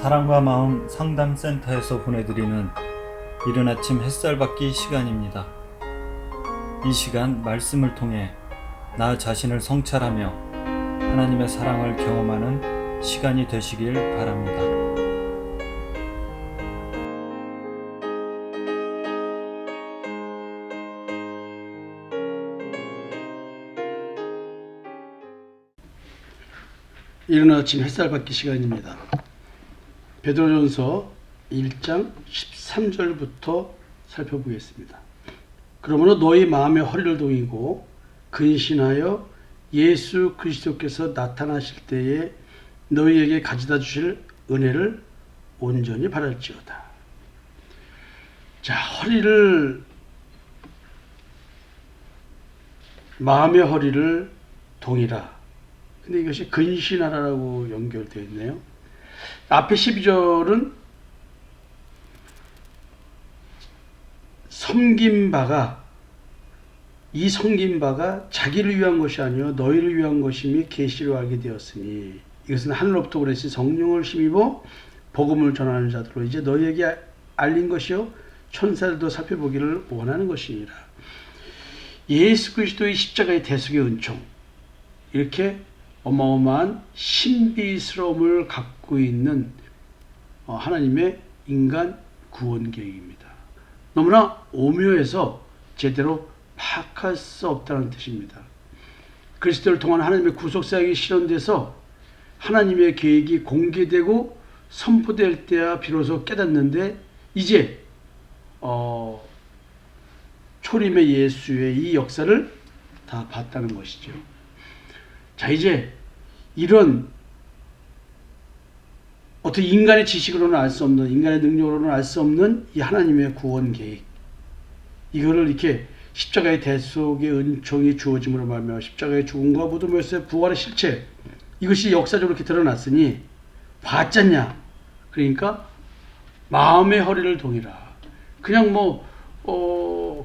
사랑과 마음 상담센터에서 보내드리는 이른 아침 햇살 받기 시간입니다. 이 시간 말씀을 통해 나 자신을 성찰하며 하나님의 사랑을 경험하는 시간이 되시길 바랍니다. 이른 아침 햇살 받기 시간입니다. 베드로전서 1장 13절부터 살펴보겠습니다. 그러므로 너희 마음의 허리를 동이고 근신하여 예수 그리스도께서 나타나실 때에 너희에게 가져다 주실 은혜를 온전히 바랄지어다. 자, 마음의 허리를 동이라. 근데 이것이 근신하라라고 연결되어 있네요. 앞에 12절은 섬긴 바가 자기를 위한 것이 아니요 너희를 위한 것임이 계시로 알게 되었으니 이것은 하늘로부터 오래시 성령을 힘입어 복음을 전하는 자들로 이제 너희에게 알린 것이요 천사들도 살펴보기를 원하는 것이니라. 예수 그리스도의 십자가의 대속의 은총, 이렇게 어마어마한 신비스러움을 갖고 있는 하나님의 인간 구원 계획입니다. 너무나 오묘해서 제대로 파악할 수 없다는 뜻입니다. 그리스도를 통한 하나님의 구속사역이 실현돼서 하나님의 계획이 공개되고 선포될 때야 비로소 깨닫는데 이제 초림의 예수의 이 역사를 다 봤다는 것이죠. 자, 이제 이런 어떻게 인간의 지식으로는 알 수 없는, 인간의 능력으로는 알 수 없는 이 하나님의 구원 계획, 이거를 이렇게 십자가의 대속의 은총이 주어짐으로 말미암아 십자가의 죽음과 무덤에서의 부활의 실체, 이것이 역사적으로 이렇게 드러났으니 봤잖냐? 그러니까 마음의 허리를 동이라. 그냥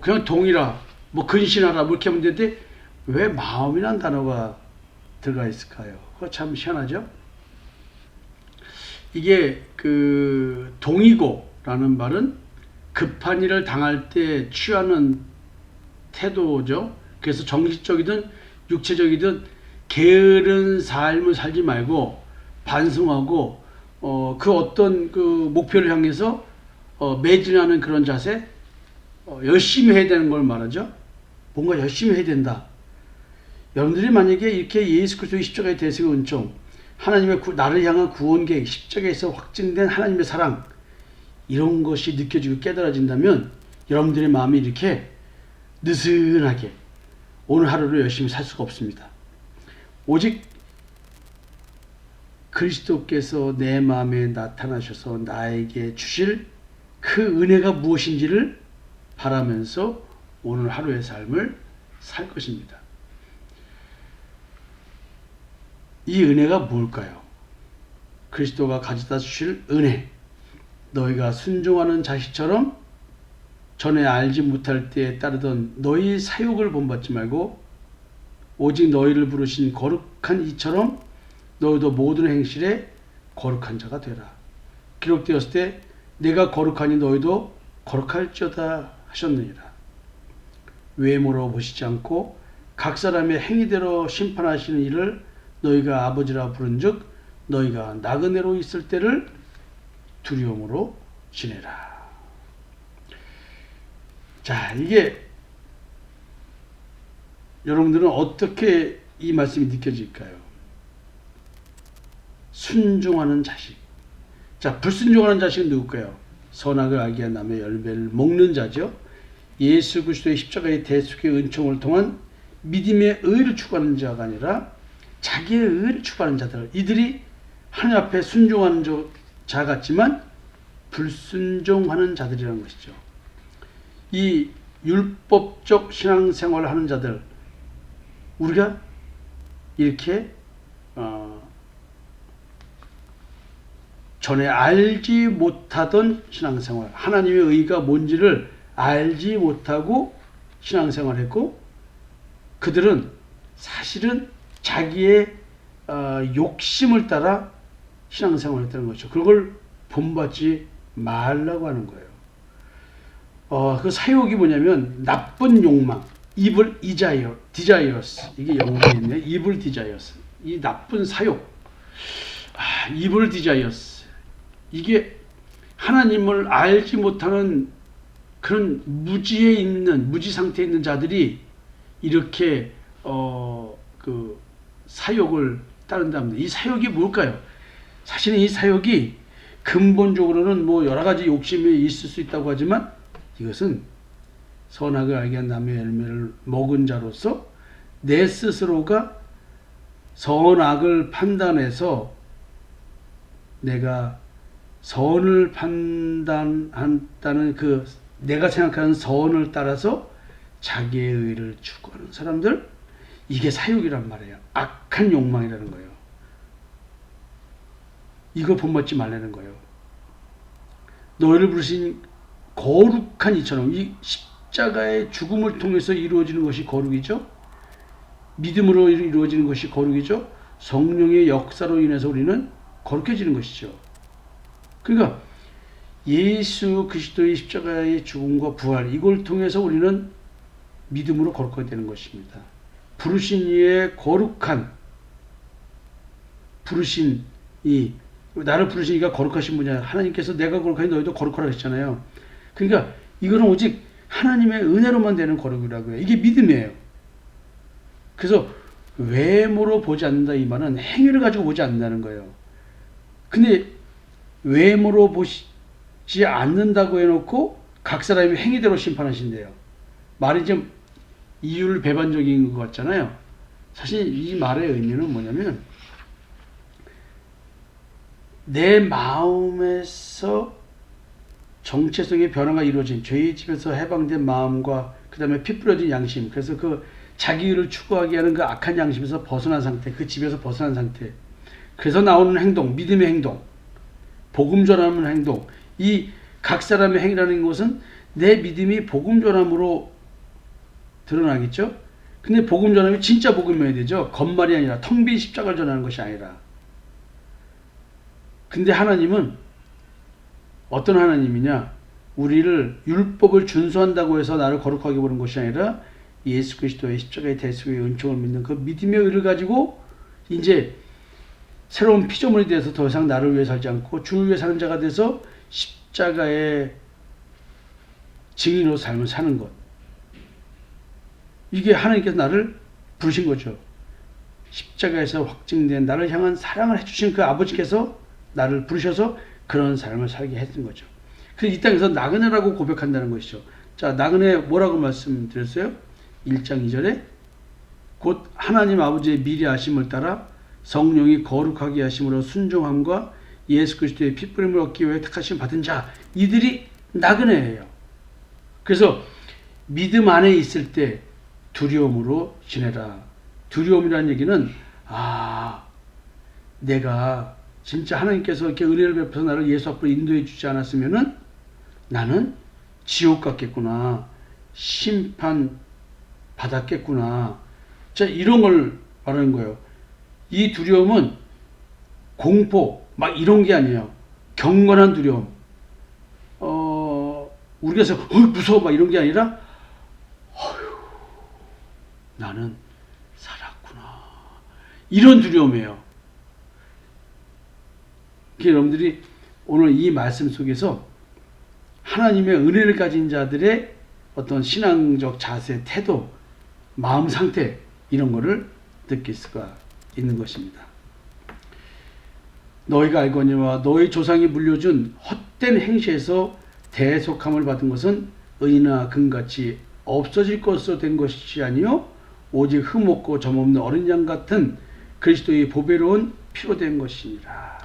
그냥 동이라, 근신하라 이렇게 하면 되는데 왜 마음이라는 단어가 들어가 있을까요? 그거 참 희한하죠? 이게 동이고라는 말은 급한 일을 당할 때 취하는 태도죠. 그래서 정신적이든 육체적이든 게으른 삶을 살지 말고 반성하고 그 어떤 목표를 향해서 매진하는 그런 자세, 열심히 해야 되는 걸 말하죠. 뭔가 열심히 해야 된다. 여러분들이 만약에 이렇게 예수 그리스도의 십자가의 대속의 은총, 하나님의 나를 향한 구원 계획, 십자가에서 확증된 하나님의 사랑, 이런 것이 느껴지고 깨달아진다면 여러분들의 마음이 이렇게 느슨하게 오늘 하루를 열심히 살 수가 없습니다. 오직 그리스도께서 내 마음에 나타나셔서 나에게 주실 그 은혜가 무엇인지를 바라면서 오늘 하루의 삶을 살 것입니다. 이 은혜가 뭘까요? 그리스도가 가져다 주실 은혜. 너희가 순종하는 자식처럼 전에 알지 못할 때에 따르던 너희 사욕을 본받지 말고 오직 너희를 부르신 거룩한 이처럼 너희도 모든 행실에 거룩한 자가 되라. 기록되었을 때 내가 거룩하니 너희도 거룩할지어다 하셨느니라. 외모로 보시지 않고 각 사람의 행위대로 심판하시는 일을 너희가 아버지라 부른즉 너희가 나그네로 있을 때를 두려움으로 지내라. 자, 이게 여러분들은 어떻게 이 말씀이 느껴질까요? 순종하는 자식. 자, 불순종하는 자식은 누굴까요? 선악을 알게 한 남의 열매를 먹는 자죠. 예수 그리스도의 십자가의 대속의 은총을 통한 믿음의 의를 추구하는 자가 아니라 자기의 의를 추구하는 자들, 이들이 하나님 앞에 순종하는 자 같지만 불순종하는 자들이라는 것이죠. 이 율법적 신앙생활을 하는 자들, 우리가 이렇게 전에 알지 못하던 신앙생활, 하나님의 의가 뭔지를 알지 못하고 신앙생활했고, 그들은 사실은 자기의 욕심을 따라 신앙생활을 했다는 거죠. 그걸 본받지 말라고 하는 거예요. 그 사욕이 뭐냐면 나쁜 욕망, evil desires. 이게 영어로 있네. evil desires. 이 나쁜 사욕. evil desires. 이게 하나님을 알지 못하는 그런 무지 상태에 있는 자들이 이렇게 그 사욕을 따른답니다. 이 사욕이 뭘까요? 사실은 이 사욕이 근본적으로는 뭐 여러 가지 욕심이 있을 수 있다고 하지만 이것은 선악을 알게 한 나무의 열매를 먹은 자로서 내 스스로가 선악을 판단해서 내가 선을 판단한다는 그 내가 생각하는 선을 따라서 자기의 의를 추구하는 사람들, 이게 사욕이란 말이에요. 악한 욕망이라는 거예요. 이거 본받지 말라는 거예요. 너희를 부르신 거룩한 이처럼, 이 십자가의 죽음을 통해서 이루어지는 것이 거룩이죠. 믿음으로 이루어지는 것이 거룩이죠. 성령의 역사로 인해서 우리는 거룩해지는 것이죠. 그러니까 예수 그리스도의 십자가의 죽음과 부활, 이걸 통해서 우리는 믿음으로 거룩하게 되는 것입니다. 부르신 이의 거룩한, 나를 부르신 이가 거룩하신 분이야. 하나님께서 내가 거룩하니 너희도 거룩하라 했잖아요. 그러니까 이거는 오직 하나님의 은혜로만 되는 거룩이라고요. 이게 믿음이에요. 그래서 외모로 보지 않는다, 이 말은 행위를 가지고 보지 않는다는 거예요. 근데 외모로 보지 않는다고 해놓고 각 사람이 행위대로 심판하신대요. 말이 좀 이율배반적인 것 같잖아요. 사실 이 말의 의미는 뭐냐면 내 마음에서 정체성의 변화가 이루어진, 죄의 집에서 해방된 마음과 그 다음에 피 뿌려진 양심, 그래서 그 자기를 추구하게 하는 그 악한 양심에서 벗어난 상태, 그 집에서 벗어난 상태, 그래서 나오는 행동, 믿음의 행동, 복음 전하는 행동, 이 각 사람의 행위라는 것은 내 믿음이 복음 전함으로 드러나겠죠. 근데 복음 전함이 진짜 복음이어야 되죠. 겉말이 아니라, 텅 빈 십자가를 전하는 것이 아니라. 근데 하나님은 어떤 하나님이냐? 우리를 율법을 준수한다고 해서 나를 거룩하게 보는 것이 아니라 예수 그리스도의 십자가의 대속의 은총을 믿는 그 믿음의 의를 가지고 이제 새로운 피조물이 돼서 더 이상 나를 위해 살지 않고 주를 위해 사는 자가 돼서 십자가의 증인으로 삶을 사는 것. 이게 하나님께서 나를 부르신 거죠. 십자가에서 확증된 나를 향한 사랑을 해주신 그 아버지께서 나를 부르셔서 그런 삶을 살게 했던 거죠. 그래서 이 땅에서 나그네라고 고백한다는 것이죠. 자, 나그네 뭐라고 말씀드렸어요? 1장 2절에 곧 하나님 아버지의 미리 하심을 따라 성령이 거룩하게 하심으로 순종함과 예수 그리스도의 핏부림을 얻기 위해 택하심 받은 자, 이들이 나그네예요. 그래서 믿음 안에 있을 때 두려움으로 지내라. 두려움이라는 얘기는 내가 진짜 하나님께서 이렇게 은혜를 베풀어서 나를 예수 앞으로 인도해 주지 않았으면은 나는 지옥 갔겠구나, 심판 받았겠구나. 자, 이런 걸 말하는 거예요. 이 두려움은 공포 막 이런 게 아니에요. 경건한 두려움. 우리가 해서 무서워 막 이런 게 아니라 나는 살았구나, 이런 두려움이에요. 여러분들이 오늘 이 말씀 속에서 하나님의 은혜를 가진 자들의 어떤 신앙적 자세, 태도, 마음 상태, 이런 거를 느낄 수가 있는 것입니다. 너희가 알거니와 너희 조상이 물려준 헛된 행실에서 대속함을 받은 것은 은이나 금같이 없어질 것으로 된 것이 아니요 오직 흠없고 점없는 어린 양 같은 그리스도의 보배로운 피로 된 것이니라.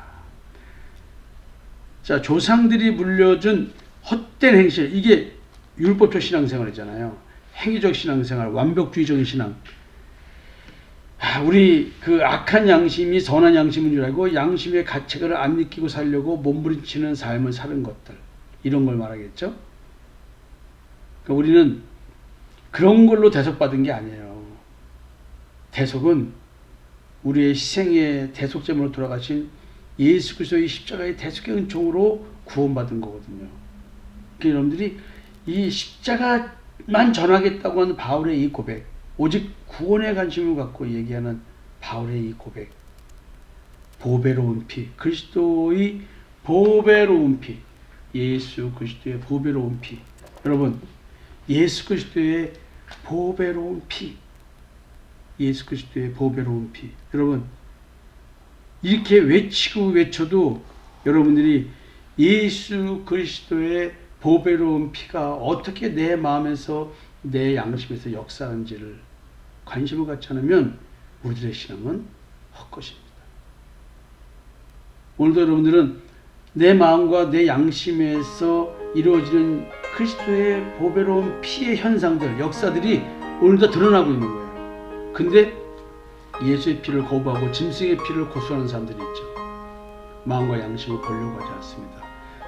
자, 조상들이 물려준 헛된 행실, 이게 율법적 신앙생활이잖아요. 행위적 신앙생활, 완벽주의적인 신앙. 우리 그 악한 양심이 선한 양심인 줄 알고 양심의 가책을 안 느끼고 살려고 몸부림치는 삶을 사는 것들, 이런 걸 말하겠죠. 그러니까 우리는 그런 걸로 대속받은 게 아니에요. 대속은 우리의 희생의 대속제물로 돌아가신 예수 그리스도의 십자가의 대속의 은총으로 구원받은 거거든요. 그러니까 여러분들이 이 십자가만 전하겠다고 하는 바울의 이 고백, 오직 구원에 관심을 갖고 얘기하는 바울의 이 고백, 보배로운 피, 그리스도의 보배로운 피, 예수 그리스도의 보배로운 피. 여러분, 예수 그리스도의 보배로운 피, 예수 그리스도의 보배로운 피. 여러분, 이렇게 외치고 외쳐도 여러분들이 예수 그리스도의 보배로운 피가 어떻게 내 마음에서 내 양심에서 역사하는지를 관심을 갖지 않으면 우리들의 신앙은 헛것입니다. 오늘도 여러분들은 내 마음과 내 양심에서 이루어지는 그리스도의 보배로운 피의 현상들, 역사들이 오늘도 드러나고 있는 거예요. 근데 예수의 피를 거부하고 짐승의 피를 고수하는 사람들이 있죠. 마음과 양심을 버리려고 하지 않습니다.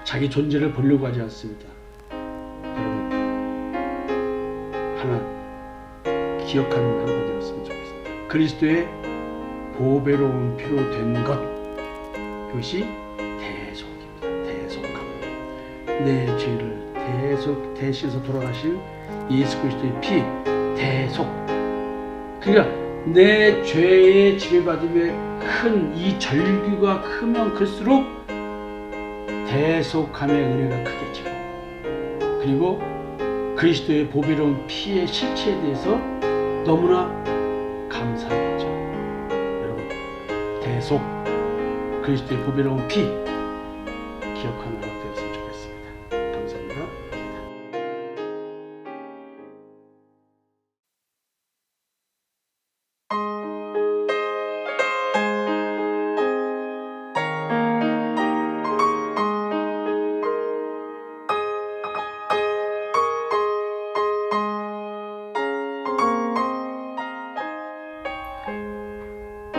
자기 존재를 버리려고 하지 않습니다. 여러분, 하나 기억하는 하루가 되었으면 좋겠습니다. 그리스도의 보배로운 피로 된 것, 그것이 대속입니다. 대속함. 내 죄를 대신해서 돌아가신 예수 그리스도의 피, 대속. 그러니까 내 죄의 지배받음의 큰 이 절규가 크면 클수록 대속함의 은혜가 크겠죠. 그리고 그리스도의 보배로운 피의 실체에 대해서 너무나 감사하겠죠. 여러분, 대속, 그리스도의 보배로운 피 기억하는 하루가 되었으면 좋겠습니다. 감사합니다.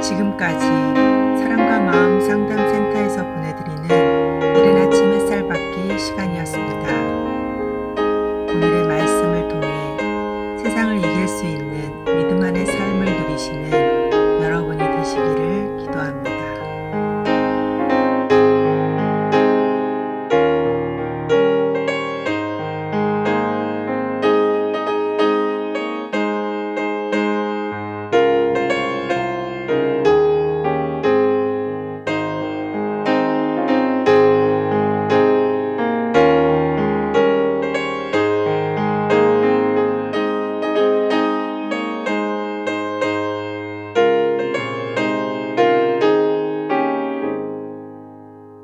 지금까지 사랑과 마음 상담센터에서 보내드리는 이른 아침 햇살 받기 시간이었습니다. 오늘의 말씀을 통해 세상을 이길 수 있는 믿음 안의 삶을 누리시는